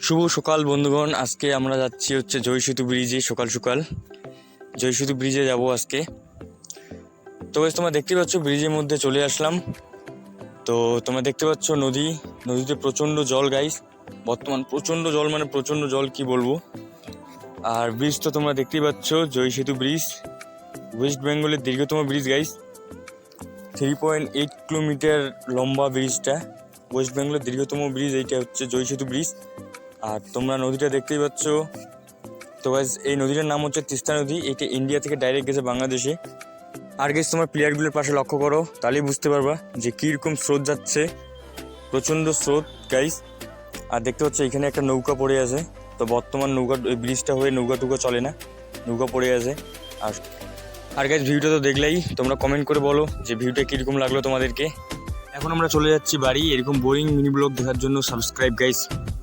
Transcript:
শুভ সকাল বন্ধুগণ, আজকে আমরা যাচ্ছি হচ্ছে জয়সেতু ব্রিজে। সকাল সকাল জয়সেতু ব্রিজে যাব আজকে। তো গাইস তোমরা দেখতে পাচ্ছ ব্রিজের মধ্যে চলে আসলাম। তো তোমরা দেখতে পাচ্ছ নদীতে প্রচণ্ড জল গাইস, বর্তমান প্রচণ্ড জল, মানে প্রচণ্ড জল কি বলবো। আর ব্রিজ তো তোমরা দেখতেই পাচ্ছ, জয়সেতু ব্রিজ ওয়েস্ট বেঙ্গলের দীর্ঘতম ব্রিজ গাইস। 3.8 কিলোমিটার লম্বা ব্রিজটা, ওয়েস্ট বেঙ্গলের দীর্ঘতম ব্রিজ এইটা হচ্ছে জয়সেতু ব্রিজ। আর তোমরা নদীটা দেখতেই পাচ্ছ। তো গাইস এই নদীটার নাম হচ্ছে তিস্তা নদী। এটা ইন্ডিয়া থেকে ডাইরেক্ট গেছে বাংলাদেশে। আর গাইস তোমার প্লেয়ারগুলোর পাশে লক্ষ্য করো, তাহলেই বুঝতে পারবা যে কীরকম স্রোত যাচ্ছে, প্রচণ্ড স্রোত গাইস। আর দেখতে পাচ্ছ এখানে একটা নৌকা পড়ে আছে। তো বর্তমান নৌকা, ওই ব্রিজটা হয়ে নৌকা টুকা চলে না, নৌকা পড়ে আছে। আর আর গাইস ভিউটা তো দেখলেই, তোমরা কমেন্ট করে বলো যে ভিউটা কীরকম লাগলো তোমাদেরকে। এখন আমরা চলে যাচ্ছি বাড়ি। এরকম বোরিং মিনি ব্লগ দেখার জন্য সাবস্ক্রাইব গাইস।